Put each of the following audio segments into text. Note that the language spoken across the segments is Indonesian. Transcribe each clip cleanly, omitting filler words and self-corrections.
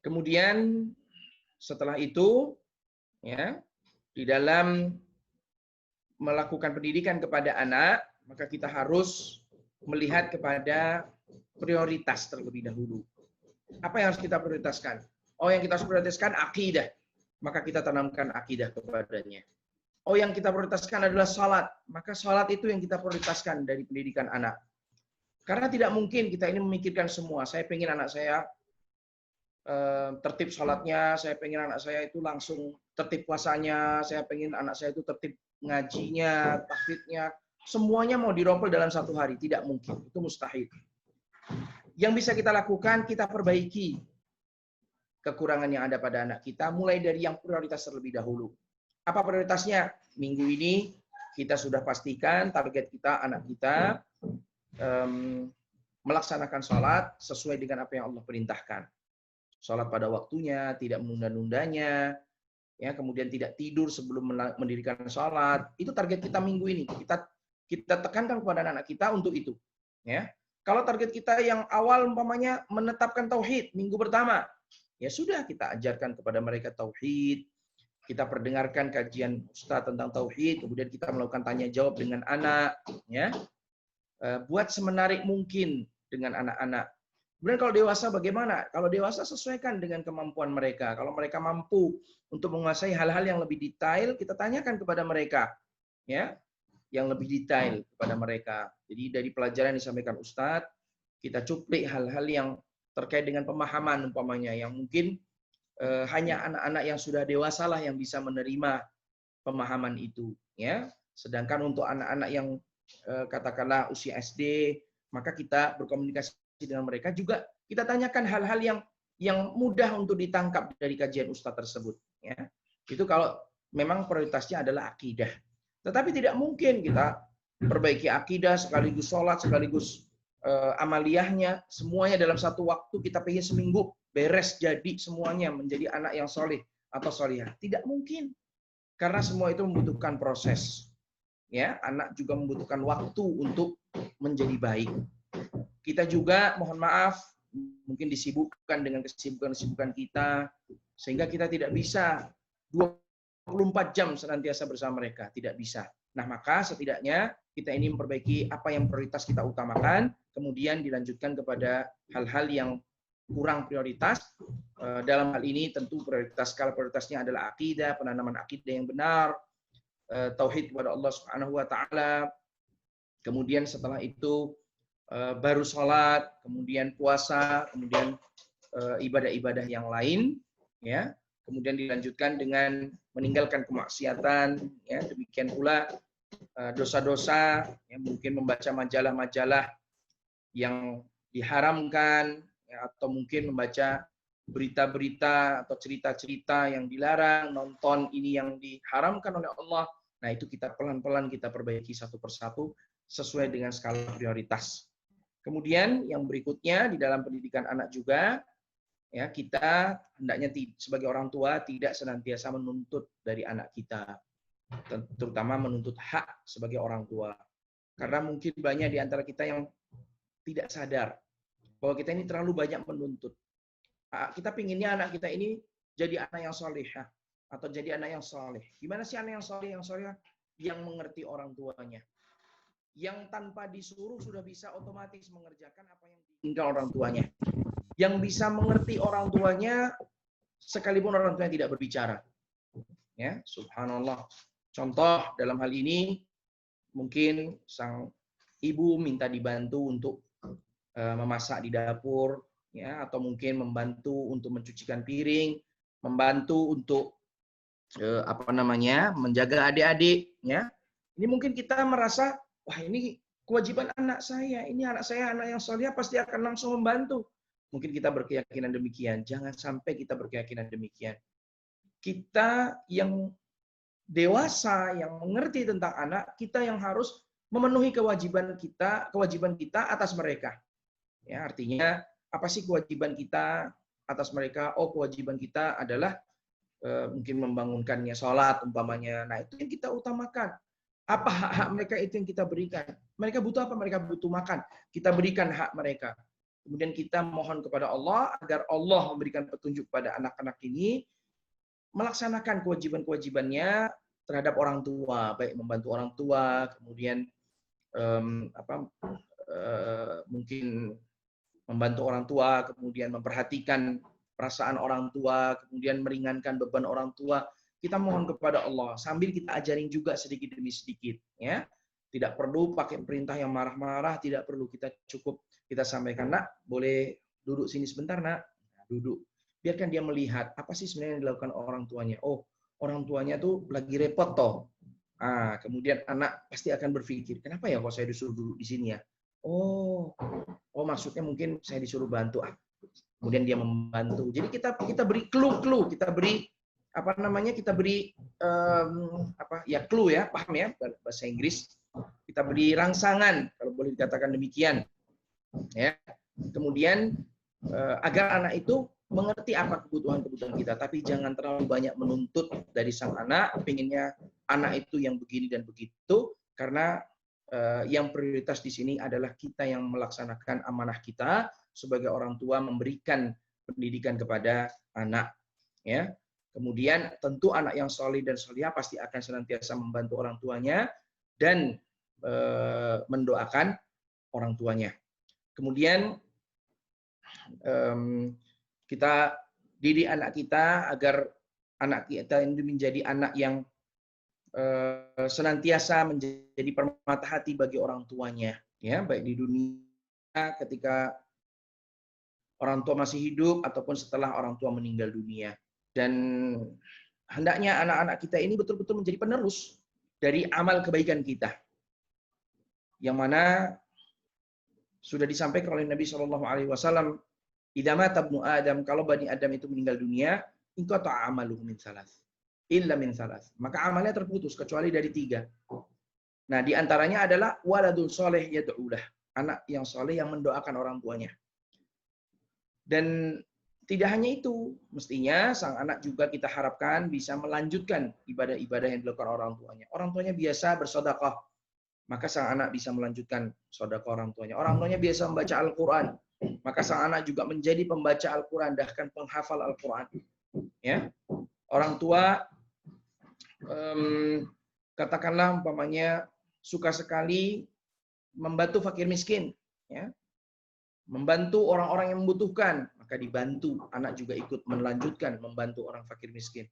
Kemudian setelah itu, ya, di dalam melakukan pendidikan kepada anak, maka kita harus melihat kepada prioritas terlebih dahulu. Apa yang harus kita prioritaskan? Oh, yang kita harus prioritaskan akidah. Maka kita tanamkan akidah kepadanya. Oh, yang kita prioritaskan adalah salat. Maka salat itu yang kita prioritaskan dari pendidikan anak. Karena tidak mungkin kita ini memikirkan semua. Saya pengen anak saya tertib salatnya, saya pengen anak saya itu langsung tertib puasanya, saya pengen anak saya itu tertib ngajinya, tahfidnya. Semuanya mau dirompel dalam satu hari. Tidak mungkin. Itu mustahil. Yang bisa kita lakukan, kita perbaiki kekurangan yang ada pada anak kita, mulai dari yang prioritas terlebih dahulu. Apa prioritasnya? Minggu ini kita sudah pastikan target kita, anak kita melaksanakan sholat sesuai dengan apa yang Allah perintahkan. Sholat pada waktunya, tidak menunda-nundanya, ya, kemudian tidak tidur sebelum mendirikan sholat. Itu target kita minggu ini. Kita tekankan kepada anak kita untuk itu. Ya. Kalau target kita yang awal umpamanya menetapkan tauhid minggu pertama, ya sudah, kita ajarkan kepada mereka tauhid, kita perdengarkan kajian ustaz tentang tauhid, kemudian kita melakukan tanya jawab dengan anak, ya. Buat semenarik mungkin dengan anak-anak. Kemudian kalau dewasa bagaimana? Kalau dewasa sesuaikan dengan kemampuan mereka. Kalau mereka mampu untuk menguasai hal-hal yang lebih detail, kita tanyakan kepada mereka, ya, yang lebih detail kepada mereka. Jadi dari pelajaran yang disampaikan ustaz, kita cuplik hal-hal yang terkait dengan pemahaman umpamanya yang mungkin hanya anak-anak yang sudah dewasa lah yang bisa menerima pemahaman itu, ya. Sedangkan untuk anak-anak yang katakanlah usia SD, maka kita berkomunikasi dengan mereka juga, kita tanyakan hal-hal yang mudah untuk ditangkap dari kajian ustaz tersebut, ya. Itu kalau memang prioritasnya adalah akidah. Tetapi tidak mungkin kita perbaiki akidah sekaligus sholat sekaligus amaliyahnya semuanya dalam satu waktu. Kita pengen seminggu beres jadi semuanya menjadi anak yang soleh atau solihah. Tidak mungkin, karena semua itu membutuhkan proses. Ya, anak juga membutuhkan waktu untuk menjadi baik. Kita juga mohon maaf mungkin disibukkan dengan kesibukan kita sehingga kita tidak bisa 24 jam senantiasa bersama mereka, tidak bisa. Nah, maka setidaknya kita ini memperbaiki apa yang prioritas kita utamakan, kemudian dilanjutkan kepada hal-hal yang kurang prioritas. Dalam hal ini tentu prioritas, skala prioritasnya adalah akidah, penanaman akidah yang benar, tauhid kepada Allah Subhanahu wa taala. Kemudian setelah itu baru sholat, kemudian puasa, kemudian ibadah-ibadah yang lain, ya. Kemudian dilanjutkan dengan meninggalkan kemaksiatan, ya. Demikian pula dosa-dosa, ya, mungkin membaca majalah-majalah yang diharamkan, ya, atau mungkin membaca berita-berita atau cerita-cerita yang dilarang, nonton ini yang diharamkan oleh Allah. Nah, itu kita pelan-pelan kita perbaiki satu persatu sesuai dengan skala prioritas. Kemudian yang berikutnya di dalam pendidikan anak juga, ya, kita hendaknya sebagai orang tua tidak senantiasa menuntut dari anak kita, terutama menuntut hak sebagai orang tua. Karena mungkin banyak di antara kita yang tidak sadar bahwa kita ini terlalu banyak menuntut. Kita pinginnya anak kita ini jadi anak yang solehah atau jadi anak yang soleh. Gimana sih anak yang soleh? Yang soleh yang mengerti orang tuanya, yang tanpa disuruh sudah bisa otomatis mengerjakan apa yang diinginkan orang tuanya, yang bisa mengerti orang tuanya sekalipun orang tuanya tidak berbicara. Ya, subhanallah. Contoh dalam hal ini mungkin sang ibu minta dibantu untuk memasak di dapur, ya, atau mungkin membantu untuk mencucikan piring, membantu untuk menjaga adik-adik, ya. Ini mungkin kita merasa, wah, ini kewajiban anak saya, ini anak saya anak yang soleh, pasti akan langsung membantu. Mungkin kita berkeyakinan demikian. Jangan sampai kita berkeyakinan demikian. Kita yang dewasa, yang mengerti tentang anak, kita yang harus memenuhi kewajiban kita atas mereka. Ya, artinya apa sih kewajiban kita atas mereka? Oh, kewajiban kita adalah mungkin membangunkannya sholat umpamanya. Nah, itu yang kita utamakan. Apa hak-hak mereka itu yang kita berikan. Mereka butuh apa? Mereka butuh makan. Kita berikan hak mereka. kemudian kita mohon kepada Allah agar Allah memberikan petunjuk pada anak-anak ini melaksanakan kewajiban-kewajibannya terhadap orang tua, baik membantu orang tua, kemudian mungkin membantu orang tua, kemudian memperhatikan perasaan orang tua, kemudian meringankan beban orang tua. Kita mohon kepada Allah sambil kita ajarin juga sedikit demi sedikit, ya. Tidak perlu pakai perintah yang marah-marah, tidak perlu, kita cukup kita sampaikan, nak, boleh duduk sini sebentar, nak. Duduk. Biarkan dia melihat apa sih sebenarnya yang dilakukan orang tuanya. Oh, orang tuanya tuh lagi repot toh. Kemudian anak pasti akan berpikir, kenapa ya kok saya disuruh duduk di sini ya? Oh, maksudnya mungkin saya disuruh bantu. Kemudian dia membantu. Jadi kita beri clue, kita beri kita beri clue ya, paham ya bahasa Inggris. Kita beri rangsangan kalau boleh dikatakan demikian. Ya. Kemudian agar anak itu mengerti apa kebutuhan-kebutuhan kita, tapi jangan terlalu banyak menuntut dari sang anak, pengennya anak itu yang begini dan begitu, karena yang prioritas di sini adalah kita yang melaksanakan amanah kita sebagai orang tua memberikan pendidikan kepada anak. Ya. Kemudian tentu anak yang soleh dan solihah pasti akan senantiasa membantu orang tuanya dan mendoakan orang tuanya. Kemudian kita didik anak kita agar anak kita ini menjadi anak yang senantiasa menjadi permata hati bagi orang tuanya, ya, baik di dunia ketika orang tua masih hidup ataupun setelah orang tua meninggal dunia. Dan hendaknya anak-anak kita ini betul-betul menjadi penerus dari amal kebaikan kita, yang mana sudah disampaikan oleh Nabi Shallallahu Alaihi Wasallam, idza mata ibnu Adam, kalau bani Adam itu meninggal dunia, inqata amaluhu min salas, illa min salas, maka amalnya terputus kecuali dari 3. Nah, di antaranya adalah waladul soleh yad'ulah, anak yang soleh yang mendoakan orang tuanya. Dan tidak hanya itu, mestinya sang anak juga kita harapkan bisa melanjutkan ibadah-ibadah yang dilakukan orang tuanya. Orang tuanya biasa bersedekah, maka sang anak bisa melanjutkan sedekah orang tuanya. Orang tuanya biasa membaca Al-Quran, maka sang anak juga menjadi pembaca Al-Quran, bahkan penghafal Al-Quran. Ya, orang tua katakanlah umpamanya suka sekali membantu fakir miskin, ya, membantu orang-orang yang membutuhkan, maka dibantu, anak juga ikut melanjutkan membantu orang fakir miskin.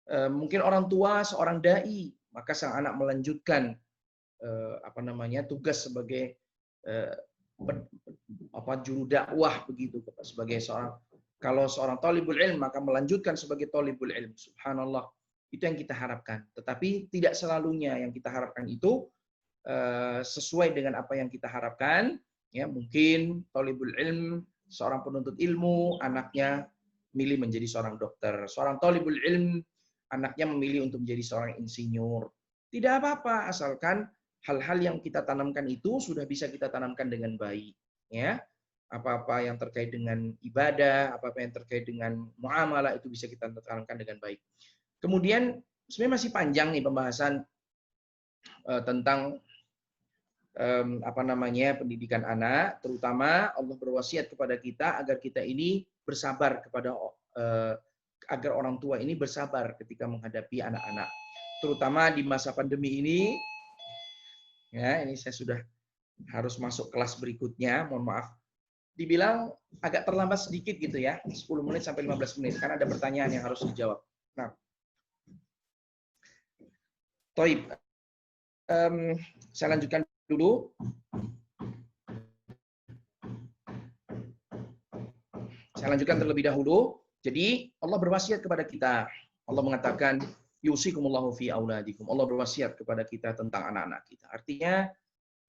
Mungkin orang tua seorang dai, maka sang anak melanjutkan tugas sebagai juru dakwah begitu, sebagai seorang thalibul ilm, maka melanjutkan sebagai thalibul ilm. Subhanallah, itu yang kita harapkan. Tetapi tidak selalunya yang kita harapkan itu sesuai dengan apa yang kita harapkan. Ya, mungkin thalibul ilm, seorang penuntut ilmu, anaknya milih menjadi seorang dokter. Seorang thalibul ilm, anaknya memilih untuk menjadi seorang insinyur. Tidak apa-apa, asalkan hal-hal yang kita tanamkan itu sudah bisa kita tanamkan dengan baik. Ya, apa-apa yang terkait dengan ibadah, apa-apa yang terkait dengan muamalah itu bisa kita tanamkan dengan baik. Kemudian sebenarnya masih panjang nih pembahasan tentang pendidikan anak, terutama Allah berwasiat kepada kita agar kita ini bersabar agar orang tua ini bersabar ketika menghadapi anak-anak, terutama di masa pandemi ini. Ya, ini saya sudah harus masuk kelas berikutnya, mohon maaf. Dibilang agak terlambat sedikit gitu ya, 10 menit sampai 15 menit, karena ada pertanyaan yang harus dijawab. Nah, Toib, saya lanjutkan dulu. Saya lanjutkan terlebih dahulu. Jadi Allah berwasiat kepada kita. Allah mengatakan, yusikumullahu fi auladikum. Allah berwasiat kepada kita tentang anak-anak kita. Artinya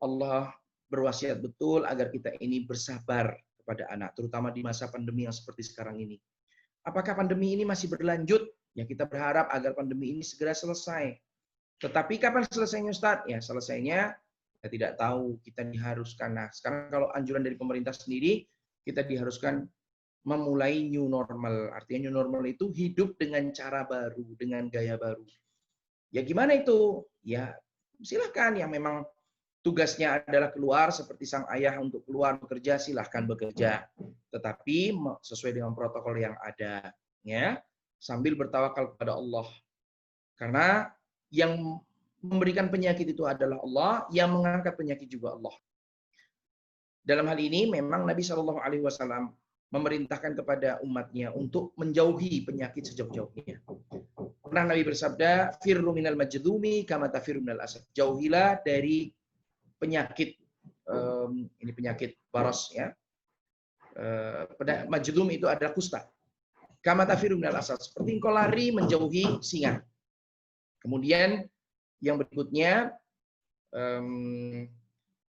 Allah berwasiat betul agar kita ini bersabar kepada anak, terutama di masa pandemi yang seperti sekarang ini. Apakah pandemi ini masih berlanjut? Ya, kita berharap agar pandemi ini segera selesai. Tetapi kapan selesainya, Ustaz? Ya, selesainya kita tidak tahu. Kita diharuskan. Nah, sekarang kalau anjuran dari pemerintah sendiri, kita diharuskan memulai new normal. Artinya new normal itu hidup dengan cara baru, dengan gaya baru. Ya gimana itu? Ya silakan yang memang tugasnya adalah keluar seperti sang ayah untuk keluar bekerja, silahkan bekerja. Tetapi sesuai dengan protokol yang ada, ya, sambil bertawakal kepada Allah. Karena yang memberikan penyakit itu adalah Allah, yang mengangkat penyakit juga Allah. Dalam hal ini memang Nabi Shallallahu Alaihi Wasallam memerintahkan kepada umatnya untuk menjauhi penyakit sejauh-jauhnya. Pernah Nabi bersabda, "Firru minal majdumi kama tafirru minal asad." Jauhilah dari penyakit, ini penyakit baros, ya. Majdum itu adalah kusta. Kama tafirru minal asad. Seperti engkau lari menjauhi singa. Kemudian yang berikutnya,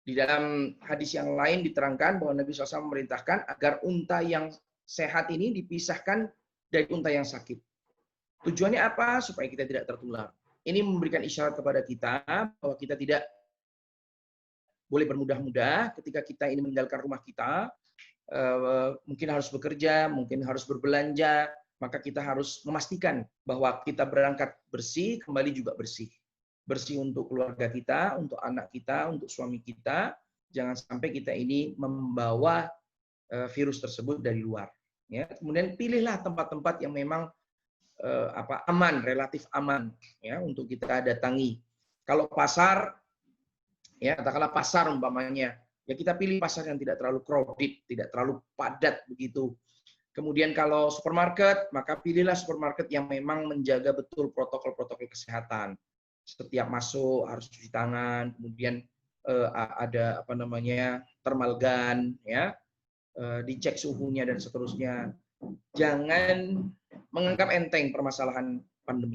di dalam hadis yang lain diterangkan bahwa Nabi SAW memerintahkan agar unta yang sehat ini dipisahkan dari unta yang sakit. Tujuannya apa? Supaya kita tidak tertular. Ini memberikan isyarat kepada kita bahwa kita tidak boleh bermudah-mudah ketika kita ini meninggalkan rumah kita, mungkin harus bekerja, mungkin harus berbelanja, maka kita harus memastikan bahwa kita berangkat bersih, kembali juga bersih. Bersih untuk keluarga kita, untuk anak kita, untuk suami kita. Jangan sampai kita ini membawa virus tersebut dari luar. Ya. Kemudian pilihlah tempat-tempat yang memang aman, relatif aman, ya, untuk kita datangi. Kalau pasar, ya katakanlah pasar umpamanya, ya kita pilih pasar yang tidak terlalu crowded, tidak terlalu padat begitu. Kemudian kalau supermarket, maka pilihlah supermarket yang memang menjaga betul protokol-protokol kesehatan. Setiap masuk harus cuci tangan, kemudian ada thermal gun, ya, dicek suhunya dan seterusnya. Jangan menganggap enteng permasalahan pandemi.